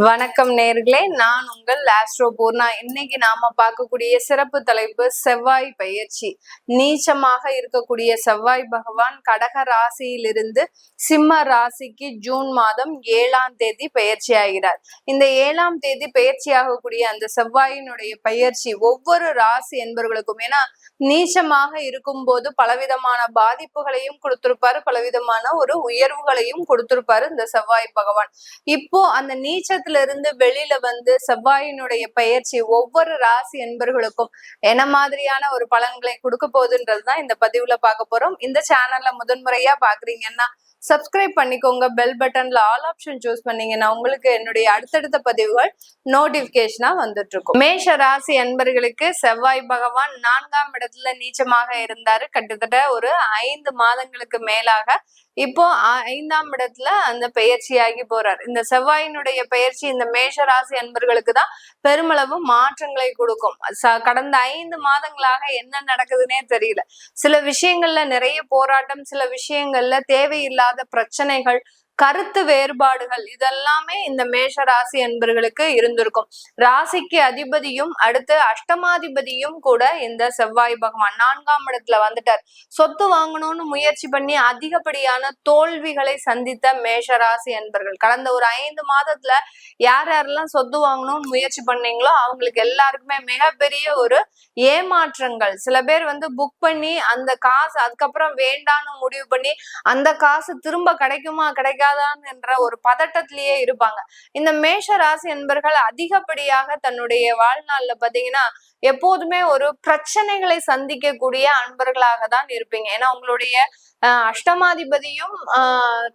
வணக்கம் நேர்களே, நான் உங்கள் ஆஸ்ட்ரோ பூர்ணா. இன்னைக்கு நாம பார்க்கக்கூடிய சிறப்பு தலைப்பு செவ்வாய் பயிற்சி. நீச்சமாக இருக்கக்கூடிய செவ்வாய் பகவான் கடக ராசியிலிருந்து சிம்ம ராசிக்கு ஜூன் மாதம் 7ஆம் தேதி பயிற்சி ஆகிறார். இந்த 7ஆம் தேதி பயிற்சி ஆகக்கூடிய அந்த செவ்வாயினுடைய பயிற்சி ஒவ்வொரு ராசி என்பவர்களுக்கும், ஏன்னா நீச்சமாக இருக்கும் போது பலவிதமான பாதிப்புகளையும் கொடுத்திருப்பாரு, பலவிதமான ஒரு உயர்வுகளையும் கொடுத்திருப்பாரு இந்த செவ்வாய் பகவான். இப்போ அந்த நீச்சத்துல இருந்து வெளியில வந்து செவ்வாயினுடைய பயிற்சி ஒவ்வொரு ராசி என்பர்களுக்கும் என்ன மாதிரியான ஒரு பலன்களை கொடுக்க போகுதுன்றதுதான் இந்த பதிவுல பார்க்க போறோம். இந்த சேனல்ல முதன்முறையா பாக்குறீங்கன்னா சப்ஸ்கிரைப் பண்ணிக்கோங்க. பெல் பட்டன்ல ஆல் ஆப்ஷன் சூஸ் பண்ணீங்கன்னா உங்களுக்கு என்னுடைய அடுத்தடுத்த பதிவுகள் நோட்டிபிகேஷனா வந்துட்டு இருக்கும். மேஷ ராசி அன்பர்களுக்கு செவ்வாய் பகவான் 4ஆம் இடத்துல நீச்சமாக இருந்தாரு கிட்டத்தட்ட ஒரு 5 மாதங்களுக்கு மேலாக. இப்போ 5ஆம் இடத்துல அந்த பயிற்சியாகி போறார். இந்த செவ்வாயினுடைய பயிற்சி இந்த மேஷ ராசி அன்பர்களுக்கு தான் பெருமளவு மாற்றங்களை கொடுக்கும். கடந்த 5 மாதங்களாக என்ன நடக்குதுன்னே தெரியல. சில விஷயங்கள்ல நிறைய போராட்டம், சில விஷயங்கள்ல தேவையில்லாத பிரச்சனைகள், கருத்து வேறுபாடுகள், இதெல்லாமே இந்த மேஷ ராசி அன்பர்களுக்கு இருந்திருக்கும். ராசிக்கு அதிபதியும் அடுத்து அஷ்டமாதிபதியும் கூட இந்த செவ்வாய் பகவான் 4ஆம் இடத்துல வந்துட்டார். சொத்து வாங்கணும்னு முயற்சி பண்ணி அதிகப்படியான தோல்விகளை சந்தித்த மேஷ ராசி அன்பர்கள் கடந்த ஒரு 5 மாதத்துல யாரெல்லாம் சொத்து வாங்கணும்னு முயற்சி பண்ணீங்களோ அவங்களுக்கு எல்லாருக்குமே மிகப்பெரிய ஒரு ஏமாற்றங்கள். சில பேர் வந்து புக் பண்ணி அந்த காசு அதுக்கப்புறம் வேண்டான்னு முடிவு பண்ணி அந்த காசு திரும்ப கிடைக்குமா கிடைக்காதான் என்ற ஒரு பதட்டத்திலேயே இருப்பாங்க. இந்த மேஷ ராசி என்பர்கள் அதிகப்படியாக தன்னுடைய வாழ்நாள்ல பாத்தீங்கன்னா எப்போதுமே ஒரு பிரச்சனைகளை சந்திக்கக்கூடிய அன்பர்களாக தான் இருப்பீங்க. ஏன்னா உங்களுடைய அஷ்டமாதிபதியும்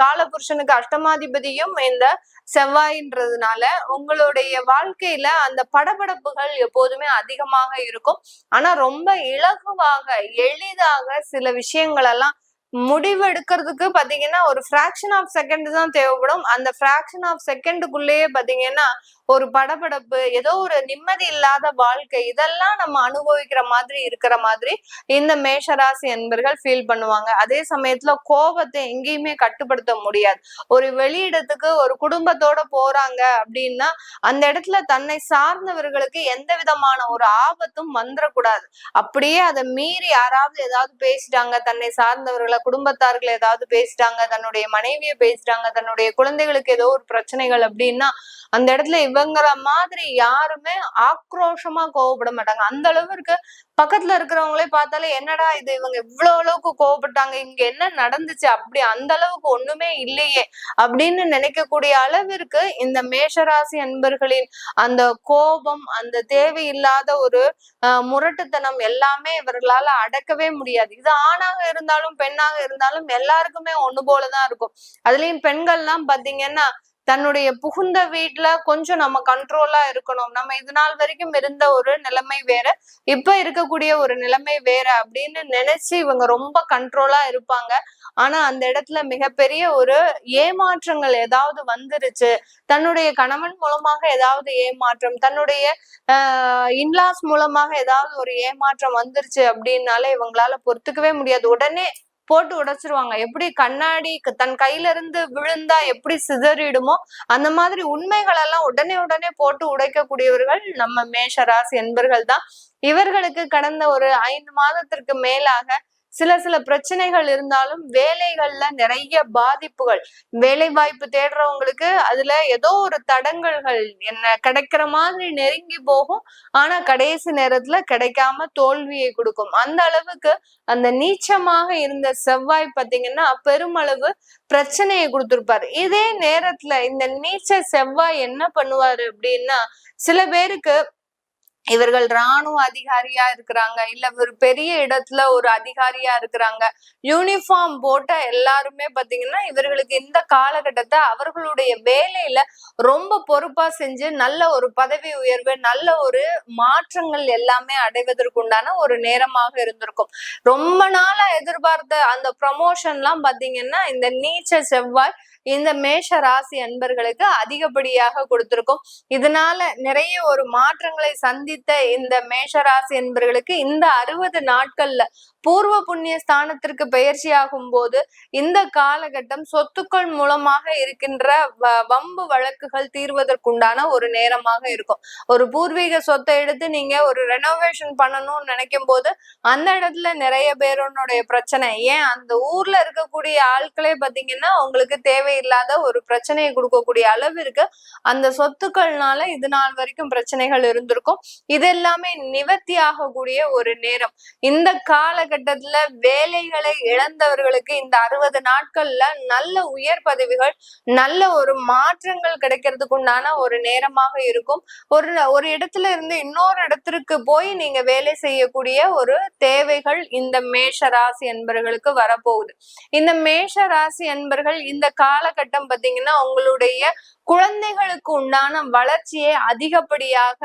காலபுருஷனுக்கு அஷ்டமாதிபதியும் இந்த செவ்வாயின்றதுனால உங்களுடைய வாழ்க்கையில அந்த படபடப்புகள் எப்போதுமே அதிகமாக இருக்கும். ஆனா ரொம்ப இலகுவாக எளிதாக சில விஷயங்கள் எல்லாம் முடிவெடுக்கிறதுக்கு பாத்தீங்கன்னா ஒரு ஃபிராக்ஷன் ஆஃப் செகண்ட் தான் தேவைப்படும். அந்த ஃபிராக்ஷன் ஆஃப் செகண்டுக்குள்ளேயே பாத்தீங்கன்னா ஒரு படபடப்பு, ஏதோ ஒரு நிம்மதி இல்லாத வாழ்க்கை, இதெல்லாம் நம்ம அனுபவிக்கிற மாதிரி இருக்கிற மாதிரி இந்த மேஷராசி என்பர்கள் ஃபீல் பண்ணுவாங்க. அதே சமயத்துல கோபத்தை எங்கேயுமே கட்டுப்படுத்த முடியாது. ஒரு வெளியிடத்துக்கு ஒரு குடும்பத்தோட போறாங்க அப்படின்னா அந்த இடத்துல தன்னை சார்ந்தவர்களுக்கு எந்த விதமான ஒரு ஆபத்தும் வந்துடக்கூடாது. அப்படியே அதை மீறி யாராவது ஏதாவது பேசிட்டாங்க, தன்னை சார்ந்தவர்களை குடும்பத்தார்கள் ஏதாவது பேசிட்டாங்க, தன்னுடைய மனைவியை பேசிட்டாங்க, தன்னுடைய குழந்தைகளுக்கு ஏதோ ஒரு பிரச்சனைகள் அப்படின்னா அந்த இடத்துல இவங்கள மாதிரி யாருமே ஆக்ரோஷமா கோவப்பட மாட்டாங்க. அந்த அளவுக்கு பக்கத்துல இருக்கிறவங்களே பார்த்தாலே என்னடா இது இவங்க இவ்வளவு அளவுக்கு கோவப்பட்டாங்க, இங்க என்ன நடந்துச்சு, அப்படி அந்த அளவுக்கு ஒண்ணுமே இல்லையே அப்படின்னு நினைக்கக்கூடிய அளவிற்கு இந்த மேஷராசி அன்பர்களின் அந்த கோபம், அந்த தேவையில்லாத ஒரு முரட்டுத்தனம் எல்லாமே இவர்களால அடக்கவே முடியாது. இது ஆணாக இருந்தாலும் பெண்ணாக இருந்தாலும் எல்லாருக்குமே ஒண்ணு போலதான் இருக்கும். அதுலயும் பெண்கள்லாம் பாத்தீங்கன்னா தன்னுடைய புகுந்த வீட்டுல கொஞ்சம் நம்ம கண்ட்ரோலா இருக்கணும், நம்ம இது நாள் வரைக்கும் இருந்த ஒரு நிலைமை வேற, இப்ப இருக்கக்கூடிய ஒரு நிலைமை வேற அப்படின்னு நினைச்சு இவங்க ரொம்ப கண்ட்ரோலா இருப்பாங்க. ஆனா அந்த இடத்துல மிகப்பெரிய ஒரு ஏமாற்றங்கள் ஏதாவது வந்துருச்சு, தன்னுடைய கணவன் மூலமாக ஏதாவது ஏமாற்றம், தன்னுடைய இன்லாஸ் மூலமாக ஏதாவது ஒரு ஏமாற்றம் வந்துருச்சு அப்படின்னாலே இவங்களால பொறுத்துக்கவே முடியாது. உடனே போட்டு உடைச்சிருவாங்க. எப்படி கண்ணாடி தன் கையில இருந்து விழுந்தா எப்படி சிதறிடுமோ அந்த மாதிரி உண்மைகள் எல்லாம் உடனே போட்டு உடைக்கக்கூடியவர்கள் நம்ம மேஷ ராசி என்பர்கள் தான். இவர்களுக்கு கடந்த ஒரு 5 மாதத்திற்கு மேலாக சில பிரச்சனைகள் இருந்தாலும் வேலைகள்ல நிறைய பாதிப்புகள், வேலை வாய்ப்பு தேடுறவங்களுக்கு அதுல ஏதோ ஒரு தடங்கல்கள் என்ன கிடைக்கிற மாதிரி நெருங்கி போகும். ஆனா கடைசி நேரத்துல கிடைக்காம தோல்வியை கொடுக்கும். அந்த அளவுக்கு அந்த நீச்சமாக இருந்த செவ்வாய் பாத்தீங்கன்னா பெருமளவு பிரச்சனையை கொடுத்திருப்பாரு. இதே நேரத்துல இந்த நீச்ச செவ்வாய் என்ன பண்ணுவாரு அப்படின்னா, சில பேருக்கு இவர்கள் இராணுவ அதிகாரியா இருக்கிறாங்க, இல்ல ஒரு பெரிய இடத்துல ஒரு அதிகாரியா இருக்கிறாங்க, யூனிஃபார்ம் போட்ட எல்லாருமே பாத்தீங்கன்னா இவர்களுக்கு இந்த காலகட்டத்தை அவர்களுடைய வேலையில ரொம்ப பொறுப்பா செஞ்சு நல்ல ஒரு பதவி உயர்வு, நல்ல ஒரு மாற்றங்கள் எல்லாமே அடைவதற்குண்டான ஒரு நேரமாக இருந்திருக்கும். ரொம்ப நாளா எதிர்பார்த்த அந்த ப்ரமோஷன் எல்லாம் பாத்தீங்கன்னா இந்த நீச்ச செவ்வாய் இந்த மேஷ ராசி அன்பர்களுக்கு அதிகப்படியாக கொடுத்திருக்கும். இதனால நிறைய ஒரு மாற்றங்களை சந்தித்த இந்த மேஷ ராசி அன்பர்களுக்கு இந்த 60 நாட்கள்ல பூர்வ புண்ணிய ஸ்தானத்திற்கு பயிற்சி ஆகும் போது இந்த காலகட்டம் சொத்துக்கள் மூலமாக இருக்கின்ற வம்பு வழக்குகள் தீர்வதற்குண்டான ஒரு நேரமாக இருக்கும். ஒரு பூர்வீக சொத்தை எடுத்து நீங்க ஒரு ரெனோவேஷன் பண்ணணும்னு நினைக்கும் போது அந்த இடத்துல நிறைய பேருடைய பிரச்சனை, ஏன் அந்த ஊர்ல இருக்கக்கூடிய ஆட்களே பாத்தீங்கன்னா உங்களுக்கு தேவையில்லாத ஒரு பிரச்சனையை கொடுக்கக்கூடிய அளவிற்கு அந்த சொத்துக்கள்னால இது நாள் வரைக்கும் பிரச்சனைகள் இருந்திருக்கும். இது எல்லாமே நிவர்த்தி ஆகக்கூடிய ஒரு நேரம். இந்த காலகட்டத்துல வேலைகளை இழந்தவர்களுக்கு இந்த 60 நாட்கள்ல நல்ல உயர் பதவிகள், நல்ல ஒரு மாற்றங்கள் கிடைக்கிறதுக்கு உண்டான ஒரு நேரமாக இருக்கும். ஒரு இடத்துல இருந்து இன்னொரு இடத்திற்கு போய் நீங்க வேலை செய்யக்கூடிய ஒரு தேவைகள் இந்த மேஷ ராசி என்பர்களுக்கு வரப்போகுது. இந்த மேஷ ராசி என்பர்கள் இந்த காலகட்டம் பாத்தீங்கன்னா உங்களுடைய குழந்தைகளுக்கு உண்டான வளர்ச்சியை அதிகப்படியாக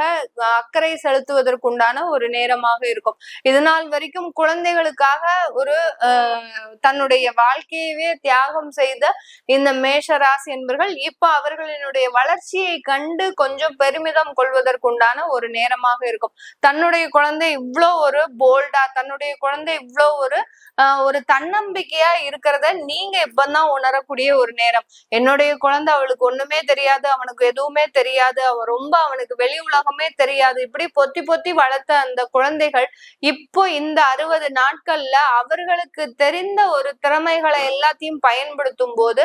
அக்கறை செலுத்துவதற்கு உண்டான ஒரு நேரமாக இருக்கும். இது நாள் வரைக்கும் குழந்தைகளுக்காக ஒரு தன்னுடைய வாழ்க்கையவே தியாகம் செய்த இந்த மேஷ ராசி என்பர்கள் இப்ப அவர்களினுடைய வளர்ச்சியை கண்டு கொஞ்சம் பெருமிதம் கொள்வதற்குண்டான ஒரு நேரமாக இருக்கும். தன்னுடைய குழந்தை இவ்வளோ ஒரு போல்டா, தன்னுடைய குழந்தை இவ்வளோ ஒரு தன்னம்பிக்கையா இருக்கிறத நீங்க இப்பதான் உணரக்கூடிய ஒரு நேரம். என்னுடைய குழந்தை அவளுக்கு ஒண்ணுமே தெரியாது, அவனுக்கு எதுவுமே தெரியாது, அவனுக்கு வெளி உலகமே தெரியாது, இப்படி பொத்தி பொத்தி வளர்த்த அந்த குழந்தைகள் இப்போ இந்த 60 நாட்கள்ல அவர்களுக்கு தெரிந்த ஒரு திறமைகளை எல்லாத்தையும் பயன்படுத்தும் போது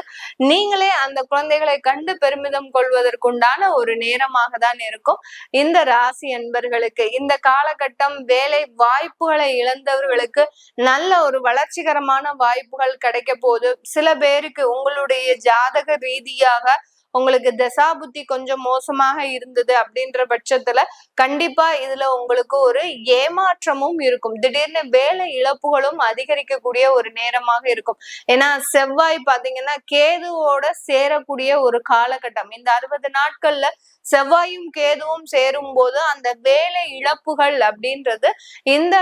நீங்களே அந்த குழந்தைகளை கண்டு பெருமிதம் கொள்வதற்குண்டான ஒரு நேரமாக தான் இருக்கும். இந்த ராசி அன்பர்களுக்கு இந்த காலகட்டம் வேலை வாய்ப்புகளை இழந்தவர்களுக்கு நல்ல ஒரு வளர்ச்சிகரமான வாய்ப்புகள் கிடைக்க போகுது. சில பேருக்கு உங்களுடைய ஜாதக ரீதியாக உங்களுக்கு தசாபுத்தி கொஞ்சம் மோசமாக இருந்தது அப்படின்ற பட்சத்துல கண்டிப்பா இதுல உங்களுக்கு ஒரு ஏமாற்றமும் இருக்கும். திடீர்னு வேலை இழப்புகளும் அதிகரிக்கக்கூடிய ஒரு நேரமாக இருக்கும். ஏன்னா செவ்வாய் பாத்தீங்கன்னா கேதுவோட சேரக்கூடிய ஒரு காலகட்டம். இந்த 60 நாட்கள்ல செவ்வாயும் கேதுவும் சேரும் போது அந்த வேலை இழப்புகள் அப்படின்றது இந்த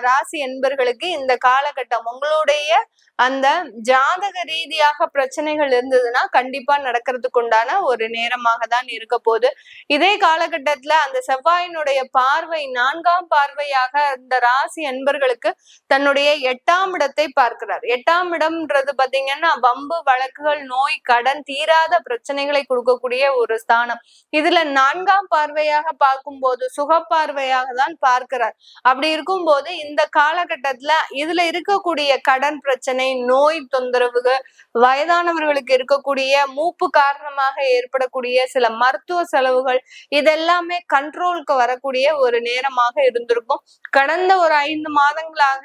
ராசி என்பர்களுக்கு இந்த காலகட்டம் உங்களுடைய அந்த ஜாதக ரீதியாக பிரச்சனைகள் இருந்ததுன்னா கண்டிப்பா நடக்கிறதுக்கு உண்டான ஒரு நேரமாக தான் இருக்க போகுது. இதே காலகட்டத்துல அந்த செவ்வாயினுடைய பார்வை 4ஆம் பார்வையாக இந்த ராசி அன்பர்களுக்கு தன்னுடைய 8ஆம் இடத்தை பார்க்கிறார். 8ஆம் இடம்ன்றது பாத்தீங்கன்னா வம்பு வழக்குகள், நோய், கடன், தீராத பிரச்சனைகளை கொடுக்கக்கூடிய ஒரு ஸ்தானம். இதுல 4ஆம் பார்வையாக பார்க்கும் போது சுக பார்வையாக தான் பார்க்கிறார். அப்படி இருக்கும் போது இந்த காலகட்டத்துல இதுல இருக்கக்கூடிய கடன் பிரச்சனை, நோய் தொந்தரவுகள், வயதானவர்களுக்கு இருக்கக்கூடிய மூப்பு காரணமாக ஏற்படக்கூடிய சில மருத்துவ செலவுகள், இதெல்லாமே கண்ட்ரோலுக்கு வரக்கூடிய ஒரு நேரமாக இருந்திருக்கும். கடந்த ஒரு 5 மாதங்களாக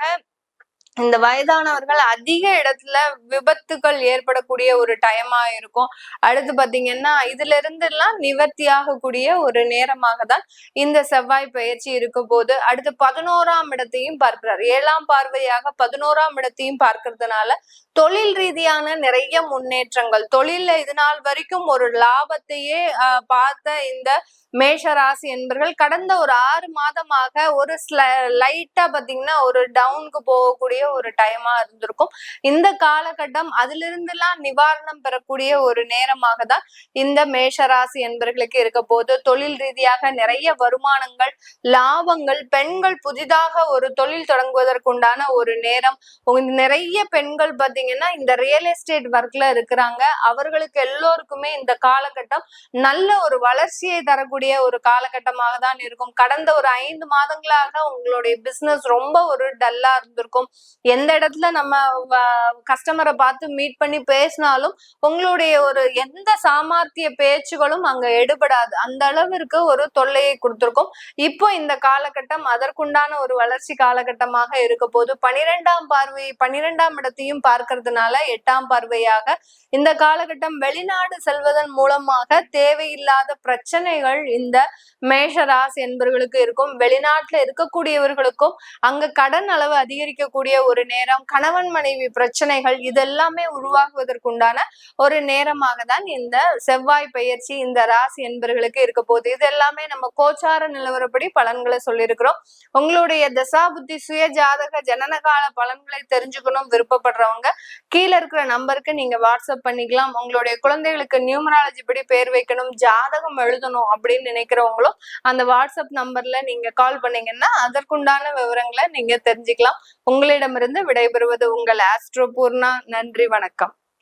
இந்த வயதானவர்கள் அதிக இடத்துல விபத்துகள் ஏற்படக்கூடிய ஒரு டைமா இருக்கும். அடுத்து பாத்தீங்கன்னா இதுல இருந்து எல்லாம் நிவர்த்தி ஆகக்கூடிய ஒரு நேரமாக தான் இந்த செவ்வாய் பயிற்சி இருக்க போது. அடுத்து 11ஆம் இடத்தையும் பார்க்கிறார். 7ஆம் பார்வையாக 11ஆம் இடத்தையும் பார்க்கறதுனால தொழில் ரீதியான நிறைய முன்னேற்றங்கள், தொழில்ல இது நாள் வரைக்கும் ஒரு லாபத்தையே பார்த்த இந்த மேஷ ராசி என்பர்கள் கடந்த ஒரு 6 மாதமாக ஒரு லைட்டா பாத்தீங்கன்னா ஒரு டவுனுக்கு போகக்கூடிய ஒரு டைமா இருந்திருக்கும். இந்த காலகட்டம் அதிலிருந்து எல்லாம் நிவாரணம் பெறக்கூடிய ஒரு நேரமாக தான் இந்த மேஷராசி என்பர்களுக்கு இருக்க போது. தொழில் ரீதியாக நிறைய வருமானங்கள், லாபங்கள், பெண்கள் புதிதாக ஒரு தொழில் தொடங்குவதற்குண்டான ஒரு நேரம். நிறைய பெண்கள் பாத்தீங்கன்னா இந்த ரியல் எஸ்டேட் ஒர்க்ல இருக்கிறாங்க. அவர்களுக்கு எல்லோருக்குமே இந்த காலகட்டம் நல்ல ஒரு வளர்ச்சியை தரக்கூடிய ஒரு காலகட்டமாக தான் இருக்கும். கடந்த ஒரு 5 மாதங்களாக உங்களுடைய பிசினஸ் ரொம்ப ஒரு டல்லா இருந்திருக்கும். எந்த இடத்துல நம்ம கஸ்டமரை பார்த்து மீட் பண்ணி பேசினாலும் உங்களுடைய ஒரு எந்த சாமர்த்திய பேச்சுகளும் அங்க எடுபடாது. அந்த அளவிற்கு ஒரு தொல்லையை கொடுத்திருக்கும். இப்போ இந்த காலகட்டம் அதற்குண்டான ஒரு வளர்ச்சி காலகட்டமாக இருக்க போது 12ஆம் பார்வை 12ஆம் இடத்தையும் பார்க்கறதுனால 8ஆம் பார்வையாக இந்த காலகட்டம் வெளிநாடு செல்வதன் மூலமாக தேவையில்லாத பிரச்சனைகள் இந்த மேஷ ராசி என்பவர்களுக்கு இருக்கும். வெளிநாட்டுல இருக்கக்கூடியவர்களுக்கும் அங்க கடன் அளவு அதிகரிக்கக்கூடிய ஒரு நேரம், கணவன் மனைவி பிரச்சனைகள் இதெல்லாமே உருவாகுவதற்குண்டான ஒரு நேரமாக தான் இந்த செவ்வாய் பெயர்ச்சி இந்த ராசி என்பவர்களுக்கு இருக்க போகுது. இது எல்லாமே நம்ம கோச்சார நிலவரப்படி பலன்களை சொல்லியிருக்கிறோம். உங்களுடைய தசா புத்தி சுய ஜாதக ஜனனகால பலன்களை தெரிஞ்சுக்கணும் விருப்பப்படுறவங்க கீழே இருக்கிற நம்பருக்கு நீங்க வாட்ஸ்அப் பண்ணிக்கலாம். உங்களுடைய குழந்தைகளுக்கு நியூமராலஜி படி பேர் வைக்கணும், ஜாதகம் எழுதணும் அப்படின்னு நினைக்கிறவங்களும் அந்த வாட்ஸ்அப் நம்பர்ல நீங்க கால் பண்ணீங்கன்னா அதற்குண்டான விவரங்களை நீங்க தெரிஞ்சுக்கலாம். உங்களிடமிருந்து விடைபெறுவது உங்கள் ஆஸ்ட்ரோ பூர்ணா. நன்றி, வணக்கம்.